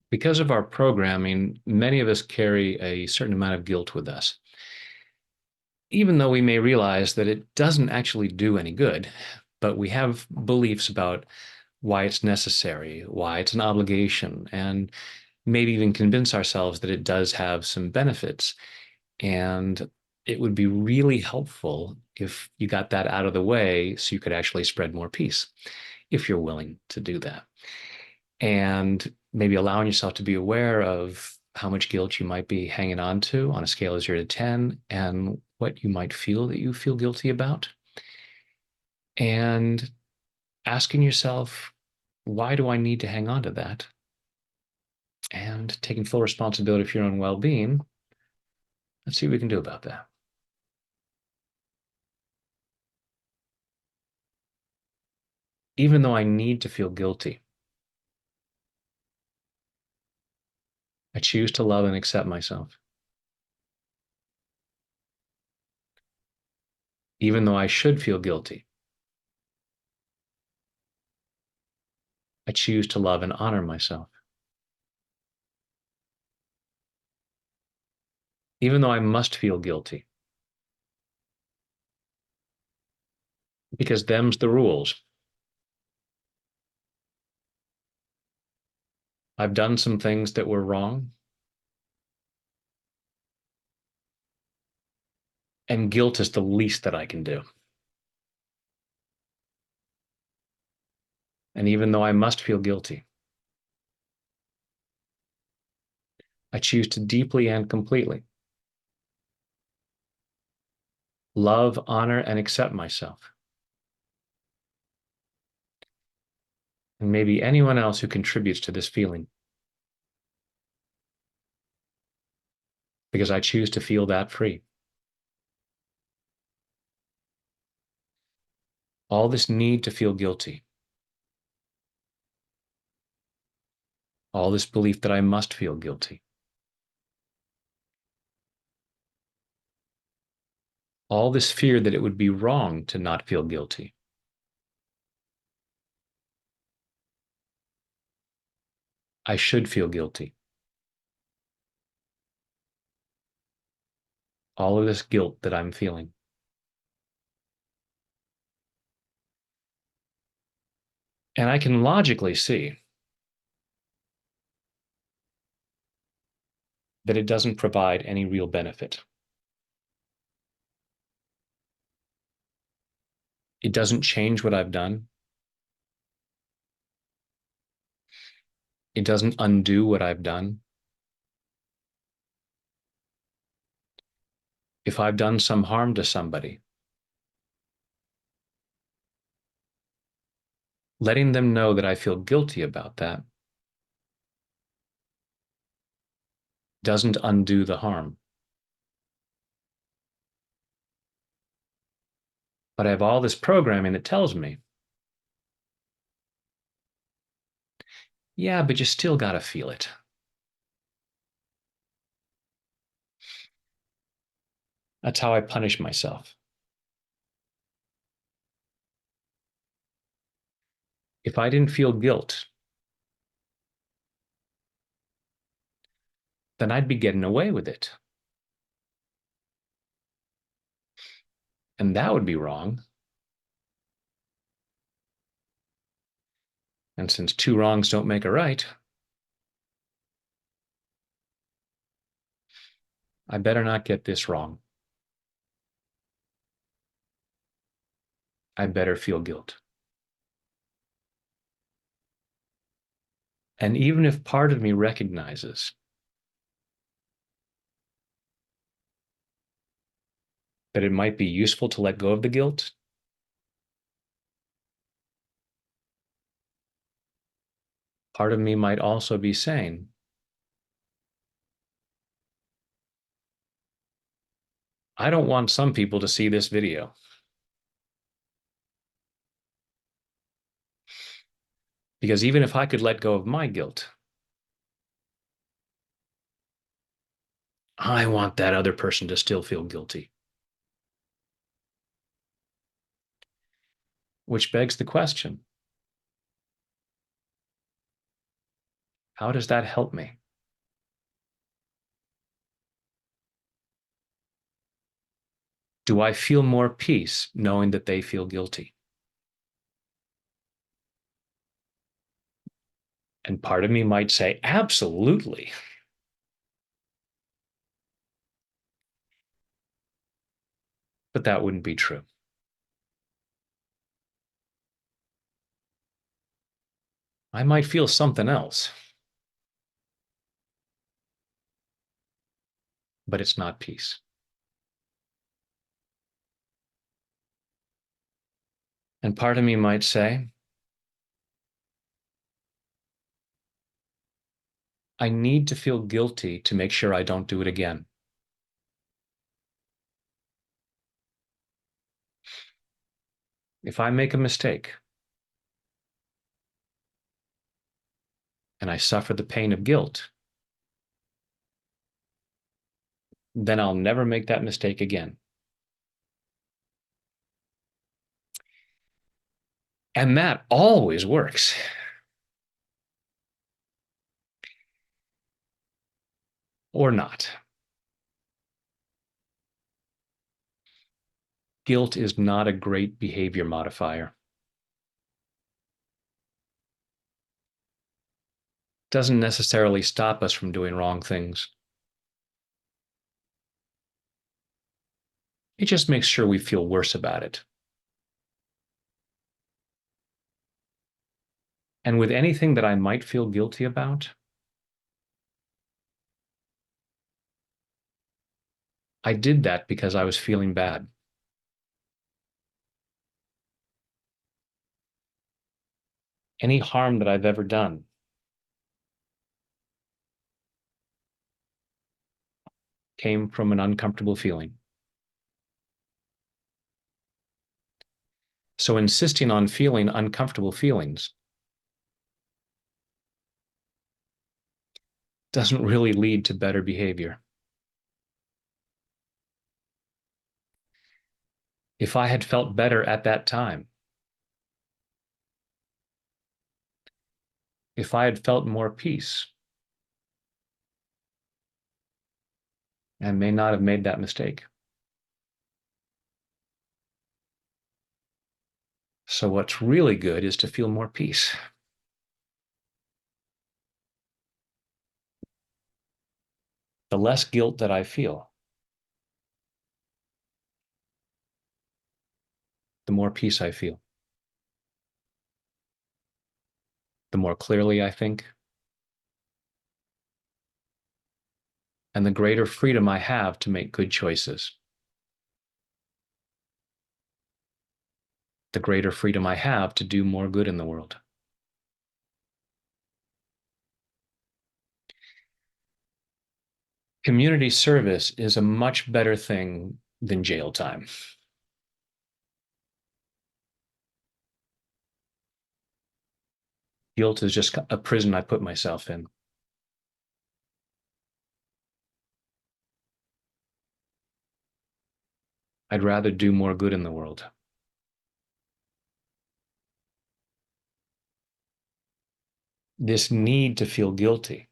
Because of our programming, many of us carry a certain amount of guilt with us, even though we may realize that it doesn't actually do any good. But we have beliefs about why it's necessary, why it's an obligation, and maybe even convince ourselves that it does have some benefits. And it would be really helpful if you got that out of the way so you could actually spread more peace, if you're willing to do that. And maybe allowing yourself to be aware of how much guilt you might be hanging on to on a scale of 0 to 10 and what you might feel that you feel guilty about. And asking yourself, why do I need to hang on to that? And taking full responsibility for your own well being. Let's see what we can do about that. Even though I need to feel guilty, I choose to love and accept myself. Even though I should feel guilty, I choose to love and honor myself. Even though I must feel guilty, because them's the rules. I've done some things that were wrong, and guilt is the least that I can do. And even though I must feel guilty, I choose to deeply and completely love, honor, and accept myself. And maybe anyone else who contributes to this feeling, because I choose to feel that free. All this need to feel guilty, all this belief that I must feel guilty, all this fear that it would be wrong to not feel guilty. I should feel guilty. All of this guilt that I'm feeling. And I can logically see that it doesn't provide any real benefit. It doesn't change what I've done. It doesn't undo what I've done. If I've done some harm to somebody, letting them know that I feel guilty about that doesn't undo the harm. But I have all this programming that tells me, yeah, but you still got to feel it. That's how I punish myself. If I didn't feel guilt, then I'd be getting away with it. And that would be wrong. And since two wrongs don't make a right, I better not get this wrong. I better feel guilt. And even if part of me recognizes that it might be useful to let go of the guilt, part of me might also be saying, I don't want some people to see this video. Because even if I could let go of my guilt, I want that other person to still feel guilty. Which begs the question, How does that help me? Do I feel more peace knowing that they feel guilty? And part of me might say, absolutely. But that wouldn't be true. I might feel something else, but it's not peace. And part of me might say, I need to feel guilty to make sure I don't do it again. If I make a mistake and I suffer the pain of guilt, then I'll never make that mistake again. And that always works. Or not. Guilt is not a great behavior modifier. Doesn't necessarily stop us from doing wrong things. It just makes sure we feel worse about it. And with anything that I might feel guilty about, I did that because I was feeling bad. Any harm that I've ever done came from an uncomfortable feeling. So insisting on feeling uncomfortable feelings doesn't really lead to better behavior. If I had felt better at that time, if I had felt more peace, I may not have made that mistake. So what's really good is to feel more peace. The less guilt that I feel, the more peace I feel, the more clearly I think, and the greater freedom I have to make good choices, the greater freedom I have to do more good in the world. Community service is a much better thing than jail time. Guilt is just a prison I put myself in. I'd rather do more good in the world. This need to feel guilty,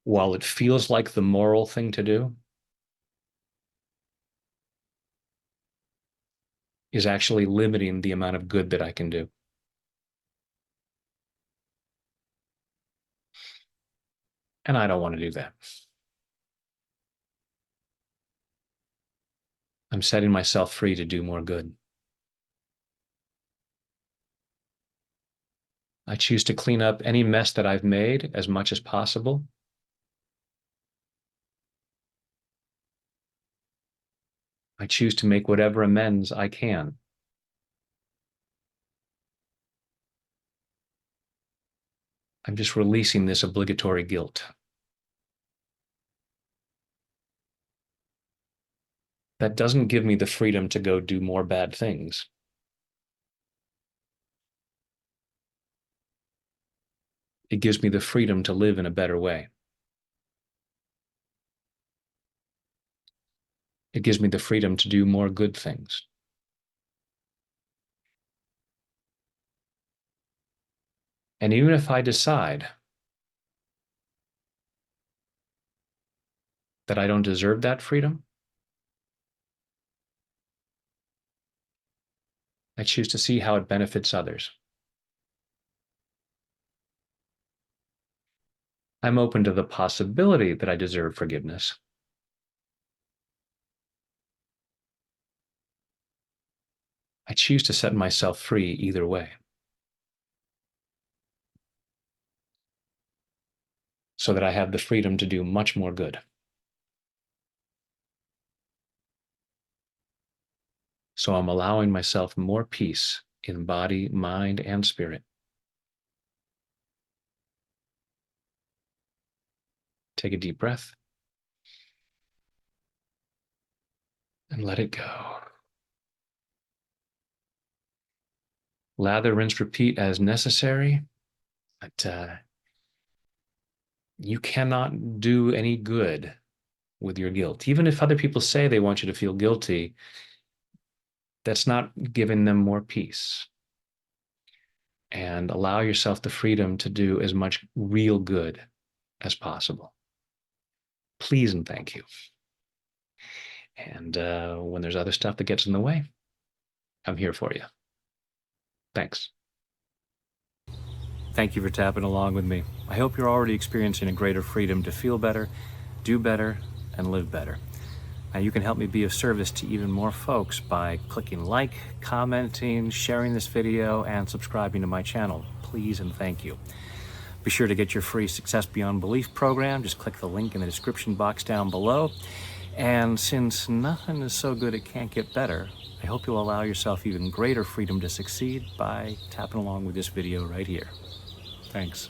while it feels like the moral thing to do, is actually limiting the amount of good that I can do. And I don't want to do that. I'm setting myself free to do more good. I choose to clean up any mess that I've made as much as possible. I choose to make whatever amends I can. I'm just releasing this obligatory guilt. That doesn't give me the freedom to go do more bad things. It gives me the freedom to live in a better way. It gives me the freedom to do more good things. And even if I decide that I don't deserve that freedom, I choose to see how it benefits others. I'm open to the possibility that I deserve forgiveness. I choose to set myself free either way, so that I have the freedom to do much more good. So I'm allowing myself more peace in body, mind, and spirit. Take a deep breath and let it go. Lather, rinse, repeat as necessary. But you cannot do any good with your guilt. Even if other people say they want you to feel guilty, that's not giving them more peace. And allow yourself the freedom to do as much real good as possible. Please and thank you. And when there's other stuff that gets in the way, I'm here for you. Thanks. Thank you for tapping along with me. I hope you're already experiencing a greater freedom to feel better, do better, and live better. Now, you can help me be of service to even more folks by clicking like, commenting, sharing this video, and subscribing to my channel. Please and thank you. Be sure to get your free Success Beyond Belief program. Just click the link in the description box down below. And since nothing is so good it can't get better, I hope you'll allow yourself even greater freedom to succeed by tapping along with this video right here. Thanks.